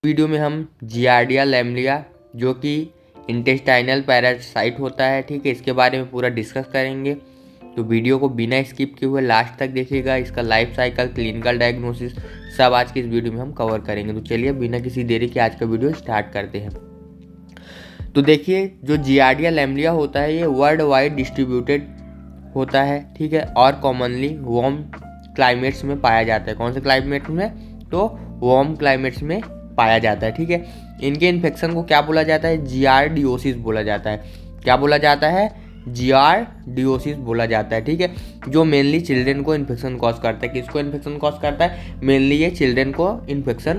Video में हम giardia लैमलिया जो कि इंटेस्टाइनल पैरासाइट होता है, ठीक है, इसके बारे में पूरा डिस्कस करेंगे। तो वीडियो को बिना स्किप किए हुए लास्ट तक देखिएगा। इसका लाइफ साइकिल, क्लिनिकल डायग्नोसिस सब आज की इस वीडियो में हम कवर करेंगे। तो चलिए बिना किसी देरी के आज का वीडियो स्टार्ट करते हैं। तो देखिए, जो जियार्डिया लैमलिया होता है ये वर्ल्ड वाइड डिस्ट्रीब्यूटेड होता है, ठीक है, और कॉमनली वार्म क्लाइमेट्स में पाया जाता है। कौन से क्लाइमेट में? तो वार्म क्लाइमेट्स में पाया जाता है, ठीक है। इनके इन्फेक्शन को क्या बोला जाता है? जियार्डियोसिस बोला जाता है। क्या बोला जाता है? जियार्डियोसिस बोला जाता है, ठीक है, जो मेनली चिल्ड्रेन को इन्फेक्शन कॉज करता है। किसको इन्फेक्शन कॉज करता है? मेनली ये चिल्ड्रेन को इन्फेक्शन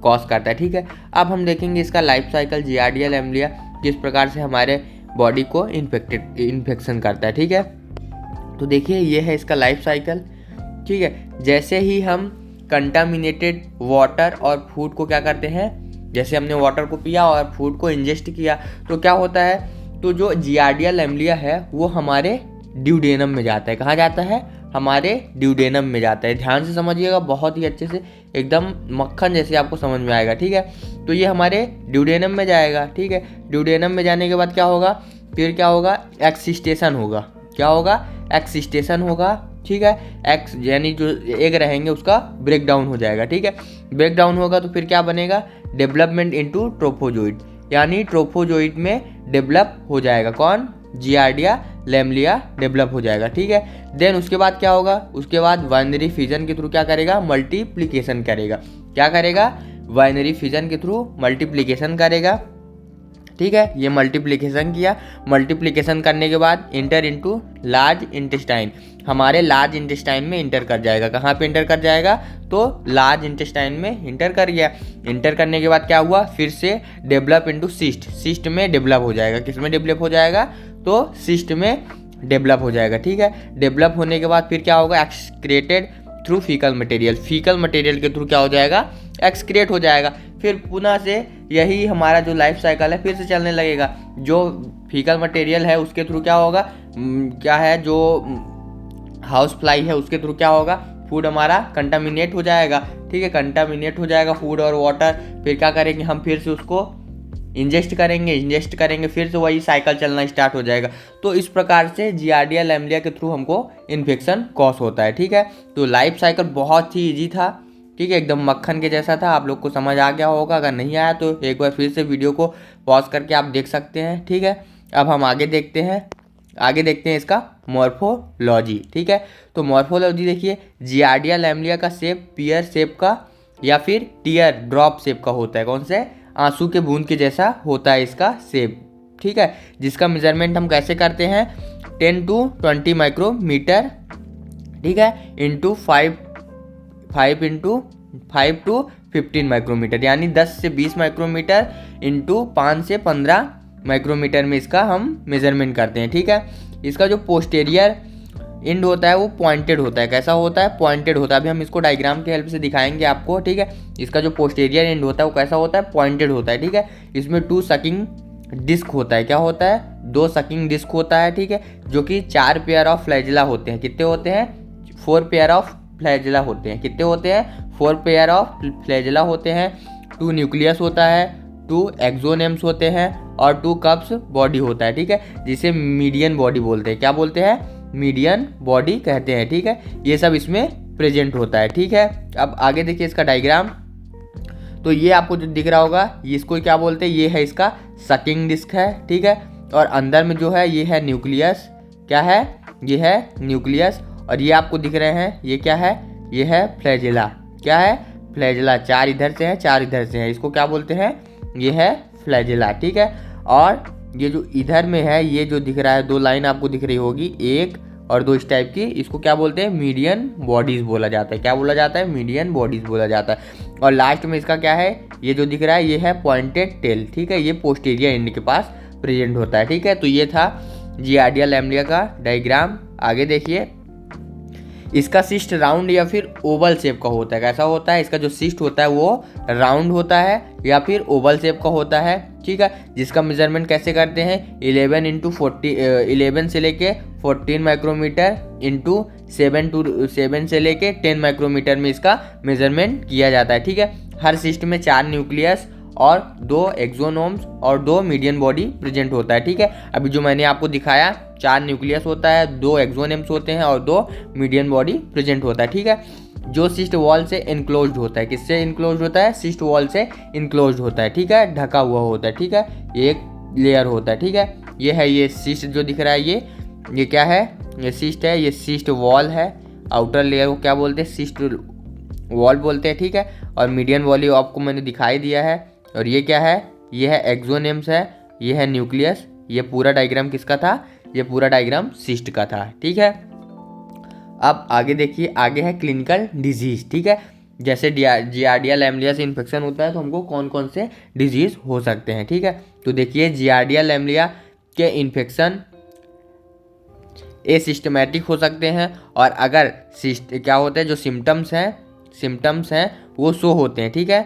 कॉज करता है, ठीक है। अब हम देखेंगे इसका लाइफ साइकिल, जियार्डिया लैमलिया किस प्रकार से हमारे बॉडी को इन्फेक्शन करता है, ठीक है। तो देखिए, ये है इसका लाइफ साइकिल, ठीक है। जैसे ही हम कंटामिनेटेड वाटर और फूड को क्या करते हैं, जैसे हमने वाटर को पिया और फूड को इंजेस्ट किया तो क्या होता है, तो जो जियार्डिया लैमलिया है वो हमारे ड्यूडेनम में जाता है। कहाँ जाता है? हमारे ड्यूडेनम में जाता है। ध्यान से समझिएगा, बहुत ही अच्छे से, एकदम मक्खन जैसे आपको समझ में आएगा, ठीक है। तो ये हमारे ड्यूडेनम में जाएगा, ठीक है। ड्यूडेनम में जाने के बाद क्या होगा? फिर क्या होगा? एक्सिस्टेशन होगा। क्या होगा? एक्सिस्टेशन होगा, ठीक है। एक्स यानी जो एग रहेंगे उसका ब्रेक डाउन हो जाएगा, ठीक है। ब्रेक डाउन होगा तो फिर क्या बनेगा? डेवलपमेंट इनटू ट्रोफोजोइड, यानी ट्रोफोजोइड में डेवलप हो जाएगा। कौन? जियार्डिया लैमलिया डेवलप हो जाएगा, ठीक है। देन उसके बाद क्या होगा? उसके बाद बाइनरी फिजन के थ्रू क्या करेगा? मल्टीप्लिकेशन करेगा। क्या करेगा? बाइनरी फिजन के थ्रू मल्टीप्लिकेशन करेगा, ठीक है। ये मल्टीप्लिकेशन किया, मल्टीप्लिकेशन करने के बाद इंटर इनटू लार्ज इंटेस्टाइन, हमारे लार्ज इंटेस्टाइन में इंटर कर जाएगा। कहाँ पे इंटर कर जाएगा? तो लार्ज इंटेस्टाइन में इंटर कर गया। इंटर करने के बाद क्या हुआ? फिर से डेवलप इनटू सिस्ट, सिस्ट में डेवलप हो जाएगा। किस में डेवलप हो जाएगा? तो सिस्ट में डेवलप हो जाएगा, ठीक है। डेवलप होने के बाद फिर क्या होगा? Excreted through faecal material, faecal material के थ्रू क्या हो जाएगा? एक्सक्रेट हो जाएगा। फिर पुनः से यही हमारा जो लाइफ साइकिल है फिर से चलने लगेगा। जो फीकल मटेरियल है उसके थ्रू क्या होगा? क्या है, जो हाउस फ्लाई है उसके थ्रू क्या होगा? फूड हमारा कंटामिनेट हो जाएगा, ठीक है। कंटामिनेट हो जाएगा फूड और वाटर। फिर क्या करेंगे हम? फिर से उसको इंजेस्ट करेंगे, फिर से वही साइकिल चलना स्टार्ट हो जाएगा। तो इस प्रकार से जियार्डिया लैमलिया के थ्रू हमको इन्फेक्शन कॉज होता है, ठीक है। तो लाइफ साइकिल बहुत ही ईजी था, ठीक है, एकदम मक्खन के जैसा था। आप लोग को समझ आ गया होगा। अगर नहीं आया तो एक बार फिर से वीडियो को पॉज करके आप देख सकते हैं, ठीक है। अब हम आगे देखते हैं इसका मॉर्फोलॉजी, ठीक है। तो मॉर्फोलॉजी देखिए, जियार्डिया लैमलिया का शेप पियर शेप का या फिर टीयर ड्रॉप शेप का होता है। कौन से? आंसू के बूंद के जैसा होता है इसका शेप, ठीक है। जिसका मेजरमेंट हम कैसे करते हैं? 10 to 20 माइक्रोमीटर, ठीक है, इंटू 5 to 15 माइक्रोमीटर, यानी 10 से 20 माइक्रोमीटर इंटू 5 से 15 माइक्रोमीटर में इसका हम मेजरमेंट करते हैं, ठीक है। इसका जो पोस्टेरियर एंड होता है वो पॉइंटेड होता है। कैसा होता है? पॉइंटेड होता है। अभी हम इसको डायग्राम की हेल्प से दिखाएंगे आपको, ठीक है। इसका जो पोस्टेरियर एंड होता है वो कैसा होता है? पॉइंटेड होता है, ठीक है। इसमें 2 सकिंग डिस्क होता है। क्या होता है? 2 सकिंग डिस्क होता है, ठीक है, जो कि 4 पेयर ऑफ फ्लैजिला होते हैं। कितने होते हैं? 4 पेयर ऑफ फ्लैजिला होते हैं। कितने होते हैं? 4 पेयर ऑफ फ्लैजिला होते हैं। 2 न्यूक्लियस होता है, 2 एक्सोनेम्स होते हैं और 2 कप्स बॉडी होता है, ठीक है, जिसे मीडियन बॉडी बोलते हैं। क्या बोलते हैं? मीडियन बॉडी कहते हैं, ठीक है। ये सब इसमें प्रेजेंट होता है, ठीक है। अब आगे देखिए इसका डायग्राम। तो ये आपको जो दिख रहा होगा ये इसको क्या बोलते हैं? ये है इसका सकिंग डिस्क है, ठीक है। और अंदर में जो है ये है न्यूक्लियस। क्या है? ये है न्यूक्लियस। और ये आपको दिख रहे हैं ये क्या है? ये है फ्लैजिला। क्या है? फ्लैजिला। 4 इधर से है, 4 इधर से है। इसको क्या बोलते हैं? ये है फ्लैजिला, ठीक है। और ये जो इधर में है, ये जो दिख रहा है 2 लाइन आपको दिख रही होगी, 1 और 2 इस टाइप की, इसको क्या बोलते हैं? मीडियन बॉडीज बोला जाता है। क्या बोला जाता है? मीडियन बॉडीज बोला जाता है। और लास्ट में इसका क्या है? ये जो दिख रहा है ये है पॉइंटेड टेल, ठीक है। ये पोस्टीरियर एंड के पास प्रेजेंट होता है, ठीक है। तो ये था जियार्डिया लैमलिया का डायग्राम। आगे देखिए, इसका सिस्ट राउंड या फिर ओवल शेप का होता है। कैसा होता है? इसका जो सिस्ट होता है वो राउंड होता है या फिर ओवल शेप का होता है, ठीक है। जिसका मेजरमेंट कैसे करते हैं? 11 से लेके 14 माइक्रोमीटर इंटू 7 से लेके 10 माइक्रोमीटर में इसका मेजरमेंट किया जाता है, ठीक है। हर सिस्ट में 4 न्यूक्लियस और 2 एक्सोनोम्स और 2 मीडियन बॉडी प्रेजेंट होता है, ठीक है। अभी जो मैंने आपको दिखाया 4 न्यूक्लियस होता है, 2 एक्सोनोम्स होते हैं और 2 मीडियन बॉडी प्रेजेंट होता है, ठीक है। जो सिस्ट वॉल से इनक्लोज्ड होता है, किससे इनक्लोज्ड होता है? सिस्ट वॉल से इनक्लोज्ड होता है, ठीक है, ढका हुआ होता है, ठीक है। एक लेयर होता है, ठीक है। ये है ये सिस्ट जो दिख रहा है, ये क्या है? ये सिस्ट है, ये सिस्ट वॉल है। आउटर लेयर को क्या बोलते हैं? सिस्ट वॉल बोलते हैं, ठीक है। और मीडियन वॉल आपको मैंने दिखाई दिया है। और ये क्या है? ये है एक्सोनेम्स है, ये है न्यूक्लियस। ये पूरा डायग्राम किसका था? ये पूरा डायग्राम सिस्ट का था, ठीक है। अब आगे देखिए, आगे है क्लिनिकल डिजीज, ठीक है। जैसे जियार्डिया लैमलिया से इन्फेक्शन होता है तो हमको कौन कौन से डिजीज हो सकते हैं, ठीक है। तो देखिए जियार्डिया लैमलिया के इन्फेक्शन एसिस्टमेटिक हो सकते हैं, और अगर क्या होता है, जो सिम्टम्स हैं वो शो होते हैं, ठीक है।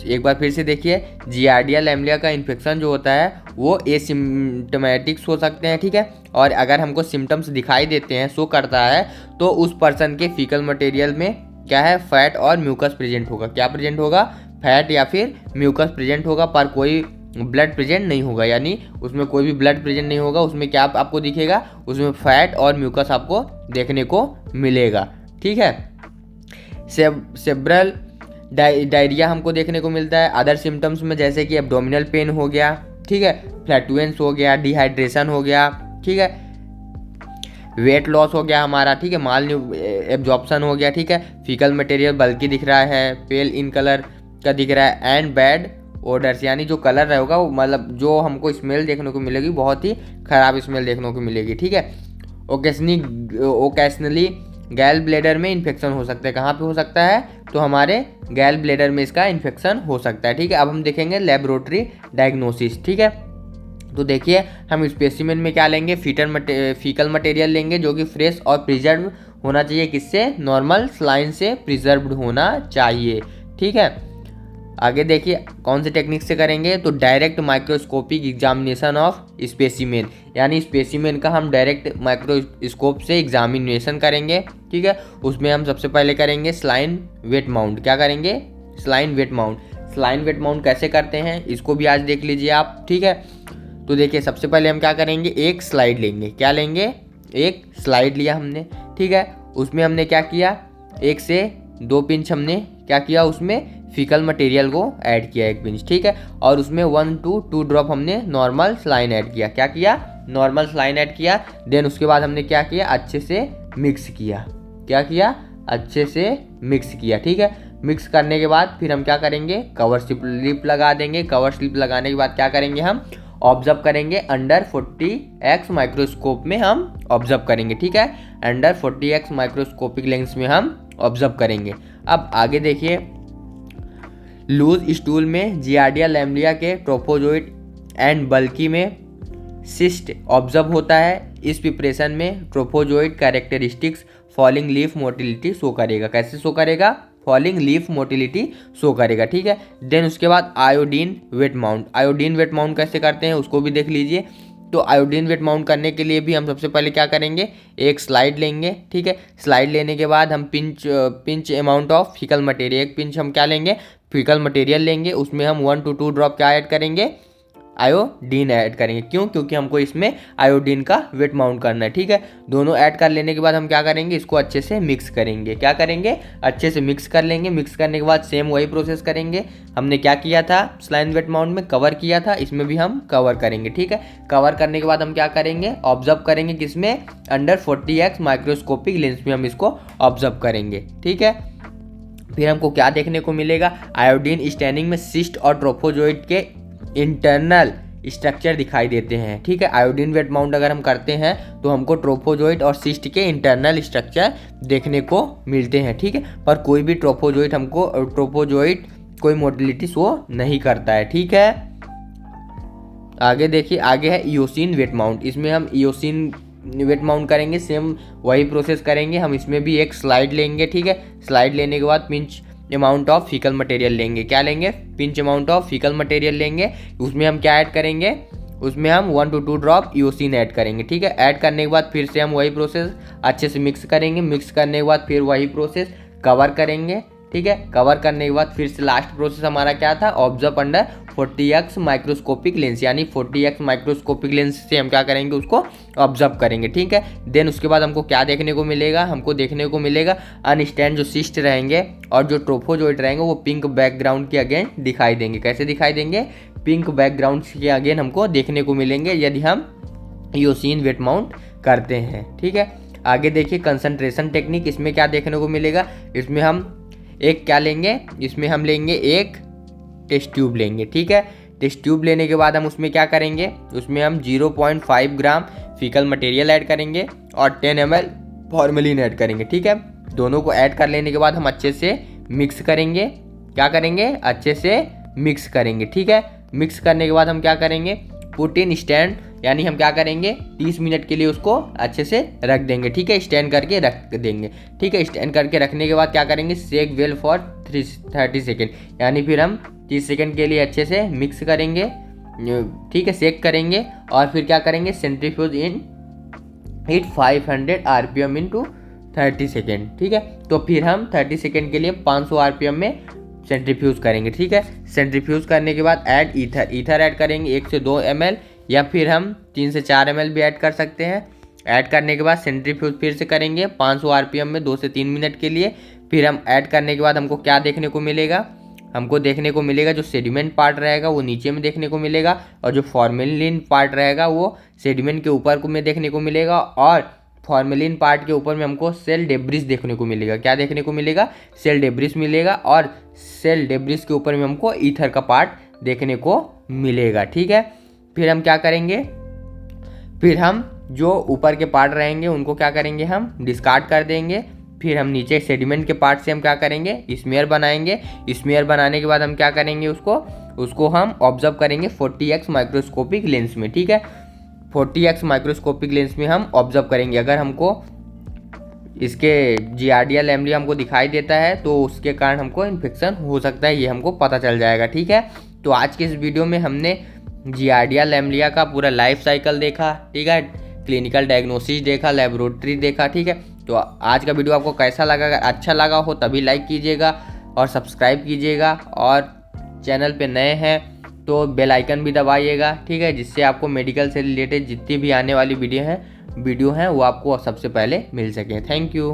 एक बार फिर से देखिए, जियार्डिया लैमलिया का इन्फेक्शन जो होता है वो एसिम्टमेटिक्स हो सकते हैं, ठीक है। और अगर हमको सिम्टम्स दिखाई देते हैं, शो करता है, तो उस पर्सन के फीकल मटेरियल में क्या है? फैट और म्यूकस प्रेजेंट होगा। क्या प्रेजेंट होगा? फैट या फिर म्यूकस प्रेजेंट होगा, पर कोई ब्लड प्रेजेंट नहीं होगा। यानी उसमें कोई भी ब्लड प्रेजेंट नहीं होगा। उसमें क्या आपको दिखेगा? उसमें फैट और म्यूकस आपको देखने को मिलेगा, ठीक है। सेब्रल डायरिया हमको देखने को मिलता है। अदर सिम्टम्स में जैसे कि एब्डोमिनल पेन हो गया, ठीक है, फ्लैटुएंस हो गया, डिहाइड्रेशन हो गया, ठीक है, वेट लॉस हो गया हमारा, ठीक है, माल एब्जॉर्प्शन हो गया, ठीक है, फीकल मटेरियल बल्कि दिख रहा है, पेल इन कलर का दिख रहा है, एंड बैड ओडर्स, यानी जो कलर रहेगा वो मतलब जो हमको स्मेल देखने को मिलेगी बहुत ही ख़राब स्मेल देखने को मिलेगी, ठीक है। ओकेशनली गैल ब्लेडर में इन्फेक्शन हो सकता है। कहाँ पे हो सकता है? तो हमारे गैल ब्लेडर में इसका इन्फेक्शन हो सकता है, ठीक है। अब हम देखेंगे लेबोरेटरी डायग्नोसिस, ठीक है। तो देखिए, हम स्पेसिमेन में क्या लेंगे? फीकल मटेरियल लेंगे जो कि फ्रेश और प्रिजर्व होना चाहिए। किससे? नॉर्मल स्लाइन से प्रिजर्व्ड होना चाहिए, ठीक है। आगे देखिए, कौन से टेक्निक से करेंगे? तो direct microscopic examination of specimen, यानी स्पेसिमेन का हम डायरेक्ट माइक्रोस्कोप से एग्जामिनेशन करेंगे, ठीक है। उसमें हम सबसे पहले करेंगे स्लाइन वेट माउंट। क्या करेंगे? Saline wet mount. Saline wet mount कैसे करते हैं इसको भी आज देख लीजिए आप, ठीक है। तो देखिए, सबसे पहले हम क्या करेंगे? एक स्लाइड लेंगे। क्या लेंगे? एक स्लाइड लिया हमने, ठीक है। उसमें हमने क्या किया? 1 से 2 पिंच हमने क्या किया? उसमें फीकल मटेरियल को ऐड किया 1 पिंच, ठीक है। और उसमें 1 to 2 ड्रॉप हमने नॉर्मल स्लाइन ऐड किया। क्या किया? नॉर्मल स्लाइन ऐड किया। देन उसके बाद हमने क्या किया? अच्छे से मिक्स किया। क्या किया? अच्छे से मिक्स किया, ठीक है। मिक्स करने के बाद फिर हम क्या करेंगे? कवर स्लिप लगा देंगे। कवर स्लिप लगाने के बाद क्या करेंगे? हम ऑब्जर्व करेंगे अंडर 40x माइक्रोस्कोप में हम ऑब्जर्व करेंगे, ठीक है। अंडर 40x माइक्रोस्कोपिक लेंस में हम ऑब्जर्व करेंगे। अब आगे देखिए, लूज स्टूल में जियार्डिया लैमलिया के ट्रोफोजोइड एंड बल्कि में सिस्ट ऑब्जर्व होता है। इस प्रिपरेशन में trophozoite characteristics falling leaf motility show करेगा। कैसे शो करेगा? फॉलिंग लीफ मोटिलिटी शो करेगा, ठीक है। देन उसके बाद iodine wet mount. Iodine wait mount कैसे करते हैं उसको भी देख लीजिए। तो आयोडीन वेट माउंट करने के लिए भी हम सबसे पहले क्या करेंगे? एक स्लाइड लेंगे, ठीक है। स्लाइड लेने के बाद हम pinch amount of faecal material, 1 pinch हम क्या लेंगे? फीकल मटेरियल लेंगे। उसमें हम 1 to 2 ड्रॉप क्या ऐड करेंगे? आयोडीन ऐड करेंगे। क्यों? क्योंकि हमको इसमें आयोडीन का वेट माउंट करना है, ठीक है। दोनों ऐड कर लेने के बाद हम क्या करेंगे? इसको अच्छे से मिक्स करेंगे। क्या करेंगे? अच्छे से मिक्स कर लेंगे। मिक्स करने के बाद सेम वही प्रोसेस करेंगे। हमने क्या किया था? स्लाइन वेट माउंट में कवर किया था, इसमें भी हम कवर करेंगे, ठीक है। कवर करने के बाद हम क्या करेंगे? ऑब्जर्व करेंगे। किसमें? अंडर 40x माइक्रोस्कोपिक लेंस में हम इसको ऑब्जर्व करेंगे, ठीक है। फिर हमको क्या देखने को मिलेगा? आयोडीन स्टैनिंग में सिस्ट और ट्रोफोजोइड के इंटरनल स्ट्रक्चर दिखाई देते हैं, ठीक है। आयोडीन वेट माउंट अगर हम करते हैं तो हमको ट्रोफोजोइड और सिस्ट के इंटरनल स्ट्रक्चर देखने को मिलते हैं, ठीक है। पर कोई भी ट्रोफोजोइड कोई मोटिलिटी शो नहीं करता है, ठीक है। आगे देखिए, आगे है इयोसिन वेट माउंट। इसमें हम इयोसिन वेट माउंट करेंगे, सेम वही प्रोसेस करेंगे। हम इसमें भी एक स्लाइड लेंगे, ठीक है। स्लाइड लेने के बाद pinch amount of faecal material लेंगे। क्या लेंगे? Pinch amount of faecal material लेंगे। उसमें हम क्या ऐड करेंगे? उसमें हम 1 to 2 ड्रॉप ईओसिन ऐड करेंगे, ठीक है। ऐड करने के बाद फिर से हम वही प्रोसेस अच्छे से मिक्स करेंगे। मिक्स करने के बाद फिर वही प्रोसेस कवर करेंगे, ठीक है। कवर करने के बाद फिर से लास्ट प्रोसेस हमारा क्या था? Observe under 40x microscopic lens, यानी 40x माइक्रोस्कोपिक लेंस से हम क्या करेंगे? उसको ऑब्जर्व करेंगे, ठीक है। देन उसके बाद हमको क्या देखने को मिलेगा? हमको देखने को मिलेगा अनस्टैंड जो सिस्ट रहेंगे और जो ट्रोफोजोइड रहेंगे वो पिंक बैकग्राउंड के अगेन दिखाई देंगे। कैसे दिखाई देंगे? पिंक बैकग्राउंड के अगेन हमको देखने को मिलेंगे यदि हम ईओसिन वेट माउंट करते हैं, ठीक है। आगे देखिए कंसंट्रेशन टेक्निक। इसमें क्या देखने को मिलेगा? इसमें हम एक क्या लेंगे? इसमें हम लेंगे एक टेस्ट ट्यूब लेंगे, ठीक है। टेस्ट ट्यूब लेने के बाद हम उसमें क्या करेंगे? उसमें हम 0.5 ग्राम फीकल मटेरियल ऐड करेंगे और 10 ml फॉर्मेलिन ऐड करेंगे, ठीक है। दोनों को ऐड कर लेने के बाद हम अच्छे से मिक्स करेंगे। क्या करेंगे? अच्छे से मिक्स करेंगे, ठीक है। मिक्स करने के बाद हम क्या करेंगे? पुट इन स्टैंड, यानी हम क्या करेंगे? 30 मिनट के लिए उसको अच्छे से रख देंगे, ठीक है। स्टैंड करके रख देंगे, ठीक है। स्टैंड करके रखने के बाद क्या करेंगे? शेक वेल फॉर 30 सेकेंड, यानी फिर हम 30 सेकेंड के लिए अच्छे से मिक्स करेंगे, ठीक है। शेक करेंगे और फिर क्या करेंगे? Centrifuge in heat 500 RPM into 30 second, ठीक है। तो फिर हम 30 सेकेंड के लिए 500 RPM में सेंट्रीफ्यूज करेंगे, ठीक है। सेंट्रीफ्यूज करने के बाद ऐड ईथर ऐड करेंगे 1 से 2 ml, या फिर हम 3 से 4 ml भी ऐड कर सकते हैं। ऐड करने के बाद सेंट्रीफ्यूज फिर से करेंगे 500 RPM में 2 से 3 मिनट के लिए। फिर हम ऐड करने के बाद हमको क्या देखने को मिलेगा? हमको देखने को मिलेगा जो सेडिमेंट पार्ट रहेगा वो नीचे में देखने को मिलेगा, और जो फॉर्मेलिन पार्ट रहेगा वो सेडिमेंट के ऊपर में देखने को मिलेगा, और फॉर्मेलिन पार्ट के ऊपर में हमको सेल डेब्रिस देखने को मिलेगा। क्या देखने को मिलेगा? सेल डेब्रिस मिलेगा, और सेल डेब्रिस के ऊपर में हमको ईथर का पार्ट देखने को मिलेगा, ठीक है। फिर हम क्या करेंगे? फिर हम जो ऊपर के पार्ट रहेंगे उनको क्या करेंगे? हम डिस्कार्ड कर देंगे। फिर हम नीचे सेडिमेंट के पार्ट से हम क्या करेंगे? स्मेयर बनाएंगे। स्मेयर बनाने के बाद हम क्या करेंगे? उसको हम ऑब्जर्व करेंगे 40x माइक्रोस्कोपिक लेंस में, ठीक है। 40x माइक्रोस्कोपिक लेंस में हम ऑब्जर्व करेंगे। अगर हमको इसके जियार्डिया लैम्बलिया हमको दिखाई देता है तो उसके कारण हमको इन्फेक्शन हो सकता है, ये हमको पता चल जाएगा, ठीक है। तो आज के इस वीडियो में हमने जियार्डिया लैम्बलिया का पूरा लाइफ साइकिल देखा, ठीक है। क्लिनिकल डायग्नोसिस देखा, लेबोरेटरी देखा, ठीक है। तो आज का वीडियो आपको कैसा लगा? अगर अच्छा लगा हो तभी लाइक कीजिएगा और सब्सक्राइब कीजिएगा, और चैनल पे नए हैं तो बेल आइकन भी दबाइएगा, ठीक है, जिससे आपको मेडिकल से रिलेटेड जितनी भी आने वाली वीडियो हैं वो आपको सबसे पहले मिल सकें। Thank you.